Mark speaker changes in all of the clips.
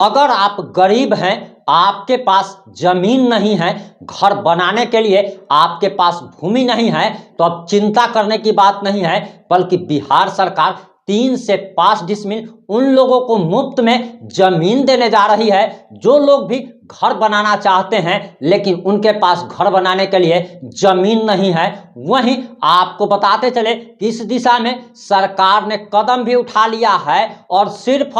Speaker 1: अगर आप गरीब हैं, आपके पास जमीन नहीं है, घर बनाने के लिए आपके पास भूमि नहीं है, तो अब चिंता करने की बात नहीं है, बल्कि बिहार सरकार 3 से 5 डिसमिल उन लोगों को मुफ्त में जमीन देने जा रही है जो लोग भी घर बनाना चाहते हैं लेकिन उनके पास घर बनाने के लिए जमीन नहीं है। वहीं आपको बताते चले कि इस दिशा में सरकार ने कदम भी उठा लिया है और सिर्फ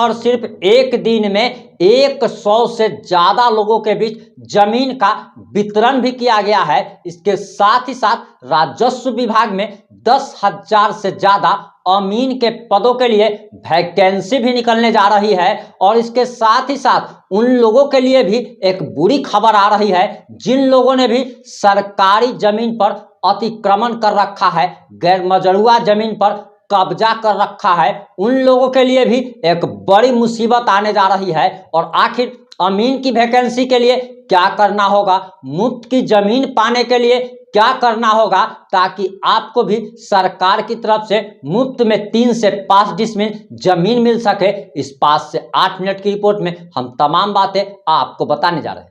Speaker 1: एक दिन में 100 से ज्यादा लोगों के बीच जमीन का वितरण भी किया गया है। इसके साथ ही साथ राजस्व विभाग में 10,000 से ज्यादा अमीन के पदों के लिए वैकेंसी भी निकलने जा रही है। और इसके साथ ही साथ उन लोगों के लिए भी एक बुरी खबर आ रही है जिन लोगों ने भी सरकारी जमीन पर अतिक्रमण कर रखा है, गैर मजरूआ जमीन पर कब्जा कर रखा है, उन लोगों के लिए भी एक बड़ी मुसीबत आने जा रही है। और आखिर अमीन की वैकेंसी के लिए क्या करना होगा, मुफ्त की जमीन पाने के लिए क्या करना होगा, ताकि आपको भी सरकार की तरफ से मुफ्त में 3 से 5 डिसमिल जमीन मिल सके। इस 5 से 8 मिनट की रिपोर्ट में हम तमाम बातें आपको बताने जा रहे हैं।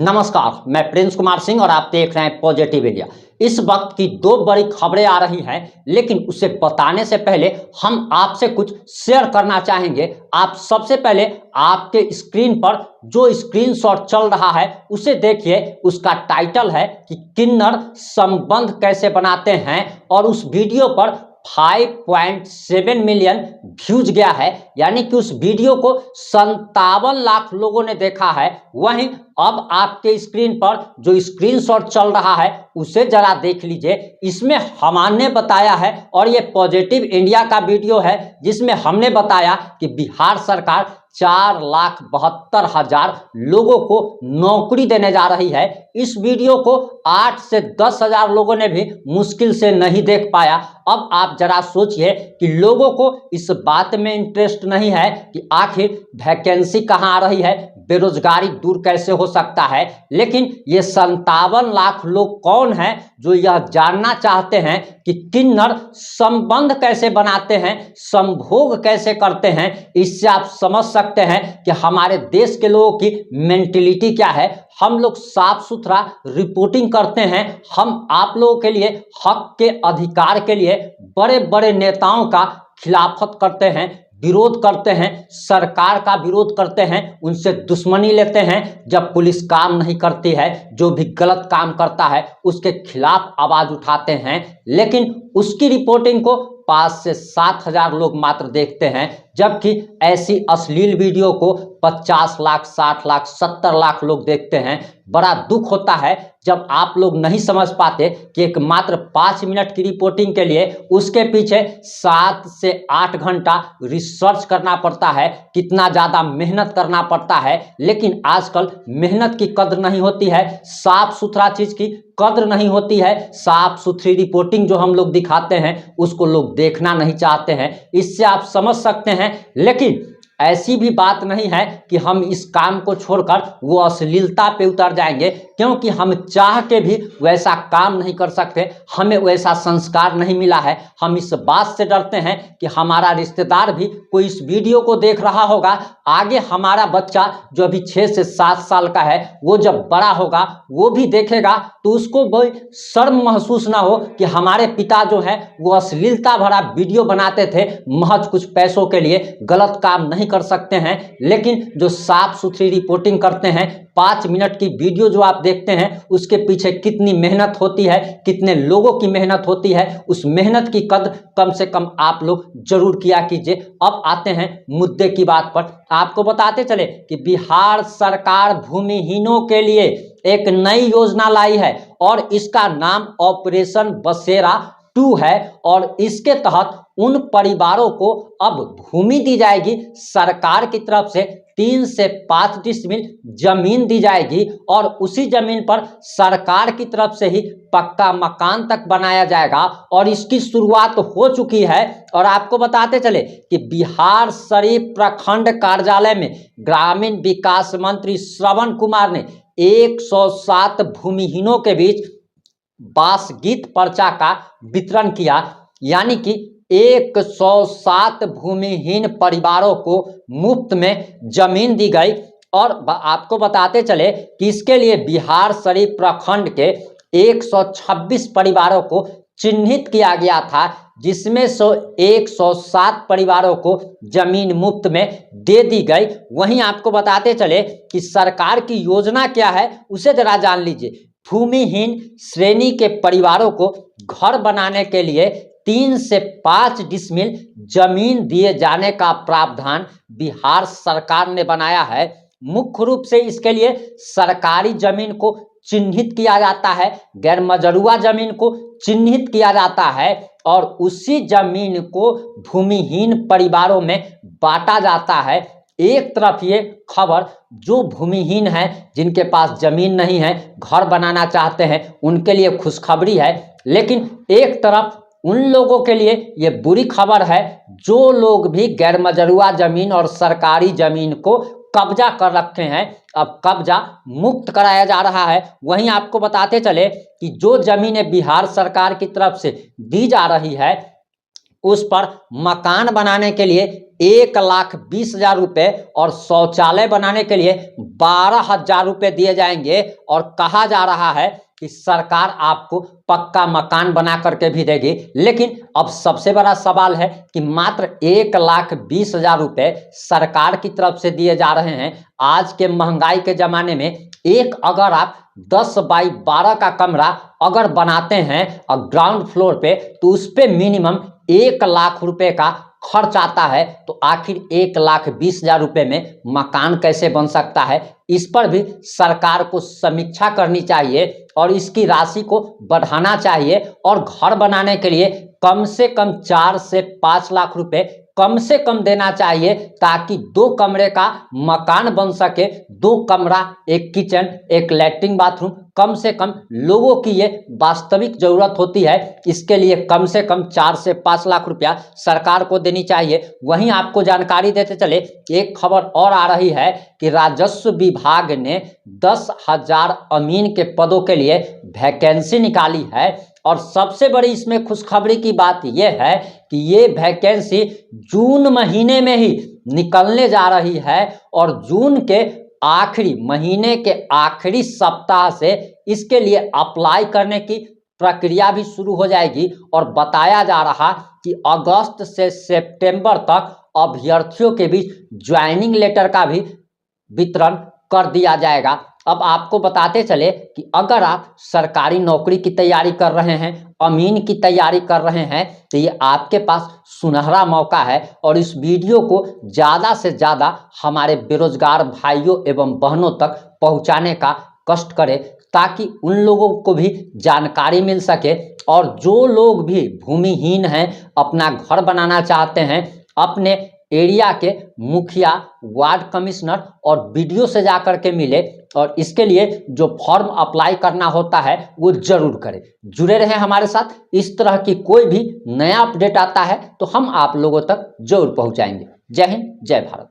Speaker 1: नमस्कार, मैं प्रिंस कुमार सिंह और आप देख रहे हैं पॉजिटिव इंडिया। इस वक्त की 2 बड़ी खबरें आ रही हैं, लेकिन उसे बताने से पहले हम आपसे कुछ शेयर करना चाहेंगे। आप सबसे पहले आपके स्क्रीन पर जो स्क्रीनशॉट चल रहा है उसे देखिए। उसका टाइटल है कि किन्नर संबंध कैसे बनाते हैं और उस वीडियो पर 5.7 मिलियन व्यूज गया है, यानी कि उस वीडियो को 57 लाख लोगों ने देखा है। वहीं अब आपके स्क्रीन पर जो स्क्रीनशॉट चल रहा है उसे जरा देख लीजिए। इसमें हमने बताया है, और ये पॉजिटिव इंडिया का वीडियो है जिसमें हमने बताया कि बिहार सरकार 4,72,000 लोगों को नौकरी देने जा रही है। इस वीडियो को 8 से 10,000 लोगों ने भी मुश्किल से नहीं देख पाया। अब आप जरा सोचिए कि लोगों को इस बात में इंटरेस्ट नहीं है कि आखिर वैकेंसी कहाँ आ रही है, बेरोजगारी दूर कैसे हो सकता है, लेकिन ये 57 लाख लोग कौन हैं जो यह जानना चाहते हैं कि किन्नर संबंध कैसे बनाते हैं, संभोग कैसे करते हैं। इससे आप समझ सकते हैं कि हमारे देश के लोगों की मेंटेलिटी क्या है। हम लोग साफ सुथरा रिपोर्टिंग करते हैं। हम आप लोगों के लिए, हक के अधिकार के लिए बड़े बड़े नेताओं का खिलाफत करते हैं, विरोध करते हैं, सरकार का विरोध करते हैं, उनसे दुश्मनी लेते हैं। जब पुलिस काम नहीं करती है, जो भी गलत काम करता है उसके खिलाफ आवाज उठाते हैं, लेकिन उसकी रिपोर्टिंग को 5 से 7,000 लोग मात्र देखते हैं, जबकि ऐसी अश्लील वीडियो को 50 लाख, 60 लाख, 70 लाख लोग देखते हैं। बड़ा दुख होता है जब आप लोग नहीं समझ पाते कि एक मात्र 5 मिनट की रिपोर्टिंग के लिए उसके पीछे 7 से 8 घंटा रिसर्च करना पड़ता है, कितना ज़्यादा मेहनत करना पड़ता है। लेकिन आजकल मेहनत की कद्र नहीं होती है, साफ सुथरा चीज़ की कद्र नहीं होती है। साफ सुथरी रिपोर्टिंग जो हम लोग दिखाते हैं उसको लोग देखना नहीं चाहते हैं। इससे आप समझ सकते हैं। लेकिन ऐसी भी बात नहीं है कि हम इस काम को छोड़कर वो अश्लीलता पे उतर जाएंगे, क्योंकि हम चाह के भी वैसा काम नहीं कर सकते। हमें वैसा संस्कार नहीं मिला है। हम इस बात से डरते हैं कि हमारा रिश्तेदार भी कोई इस वीडियो को देख रहा होगा, आगे हमारा बच्चा जो अभी 6 से 7 साल का है वो जब बड़ा होगा वो भी देखेगा, तो उसको कोई शर्म महसूस ना हो कि हमारे पिता जो है वो अश्लीलता भरा वीडियो बनाते थे महज कुछ पैसों के लिए, गलत काम नहीं कर सकते हैं। लेकिन जो साफ सुथरी रिपोर्टिंग करते हैं, 5 मिनट की वीडियो जो आप देखते हैं उसके पीछे कितनी मेहनत होती है, कितने लोगों की मेहनत होती है, उस मेहनत की कद्र कम से कम आप लोग जरूर किया कीजिए। अब आते हैं मुद्दे की बात पर। आपको बताते चले कि बिहार सरकार भूमिहीनों के लिए एक नई योजना लाई है और इसका नाम ऑपरेशन बसेरा 2 है। और इसके तहत उन परिवारों को अब भूमि दी जाएगी, सरकार की तरफ से 3 से 5 डिसमिल जमीन दी जाएगी और उसी जमीन पर सरकार की तरफ से ही पक्का मकान तक बनाया जाएगा। और इसकी शुरुआत हो चुकी है। और आपको बताते चले कि बिहार शरीफ प्रखंड कार्यालय में ग्रामीण विकास मंत्री श्रवण कुमार ने 107 भूमिहीनों के बीच वासगीत पर्चा का वितरण किया, यानी कि 107 भूमिहीन परिवारों को मुफ्त में जमीन दी गई। और आपको बताते चले कि इसके लिए बिहार शरीफ प्रखंड के 126 परिवारों को चिन्हित किया गया था, जिसमें से 107 परिवारों को जमीन मुफ्त में दे दी गई। वहीं आपको बताते चले कि सरकार की योजना क्या है उसे जरा जान लीजिए। भूमिहीन श्रेणी के परिवारों को घर बनाने के लिए 3 से 5 डिसमिल जमीन दिए जाने का प्रावधान बिहार सरकार ने बनाया है। मुख्य रूप से इसके लिए सरकारी जमीन को चिन्हित किया जाता है, गैर मजरूआ जमीन को चिन्हित किया जाता है और उसी जमीन को भूमिहीन परिवारों में बांटा जाता है। एक तरफ ये खबर जो भूमिहीन है, जिनके पास जमीन नहीं है, घर बनाना चाहते हैं, उनके लिए खुशखबरी है, लेकिन एक तरफ उन लोगों के लिए ये बुरी खबर है जो लोग भी गैर मजरूआ जमीन और सरकारी जमीन को कब्जा कर रखे हैं। अब कब्जा मुक्त कराया जा रहा है। वहीं आपको बताते चले कि जो जमीनें बिहार सरकार की तरफ से दी जा रही है उस पर मकान बनाने के लिए 1,20,000 रुपये और शौचालय बनाने के लिए 12,000 रुपये दिए जाएंगे। और कहा जा रहा है कि सरकार आपको पक्का मकान बना करके भी देगी। लेकिन अब सबसे बड़ा सवाल है कि मात्र 1,20,000 रुपये सरकार की तरफ से दिए जा रहे हैं। आज के महंगाई के ज़माने में अगर आप 10 बाई 12 का कमरा अगर बनाते हैं और ग्राउंड फ्लोर पे, तो उस पे मिनिमम 1,00,000 रुपये का खर्च आता है। तो आखिर 1,20,000 रुपये में मकान कैसे बन सकता है? इस पर भी सरकार को समीक्षा करनी चाहिए और इसकी राशि को बढ़ाना चाहिए और घर बनाने के लिए कम से कम 4 से 5 लाख रुपए कम से कम देना चाहिए, ताकि 2 कमरे का मकान बन सके। 2 कमरा, एक किचन, एक लैट्रिन बाथरूम, कम से कम लोगों की ये वास्तविक जरूरत होती है। इसके लिए कम से कम 4 से 5 लाख रुपया सरकार को देनी चाहिए। वहीं आपको जानकारी देते चले, एक खबर और आ रही है कि राजस्व विभाग ने 10,000 अमीन के पदों के लिए वैकेंसी निकाली है। और सबसे बड़ी इसमें खुशखबरी की बात यह है कि ये वैकेंसी जून महीने में ही निकलने जा रही है और जून के आखिरी महीने के आखिरी सप्ताह से इसके लिए अप्लाई करने की प्रक्रिया भी शुरू हो जाएगी। और बताया जा रहा कि अगस्त से सितंबर तक अभ्यर्थियों के बीच ज्वाइनिंग लेटर का भी वितरण कर दिया जाएगा। अब आपको बताते चले कि अगर आप सरकारी नौकरी की तैयारी कर रहे हैं, अमीन की तैयारी कर रहे हैं, तो ये आपके पास सुनहरा मौका है। और इस वीडियो को ज़्यादा से ज़्यादा हमारे बेरोजगार भाइयों एवं बहनों तक पहुंचाने का कष्ट करें, ताकि उन लोगों को भी जानकारी मिल सके। और जो लोग भी भूमिहीन हैं, अपना घर बनाना चाहते हैं, अपने एरिया के मुखिया, वार्ड कमिश्नर और बीडीओ से जाकर के मिले और इसके लिए जो फॉर्म अप्लाई करना होता है वो जरूर करें। जुड़े रहें हमारे साथ। इस तरह की कोई भी नया अपडेट आता है तो हम आप लोगों तक जरूर पहुंचाएंगे। जय हिंद, जय भारत।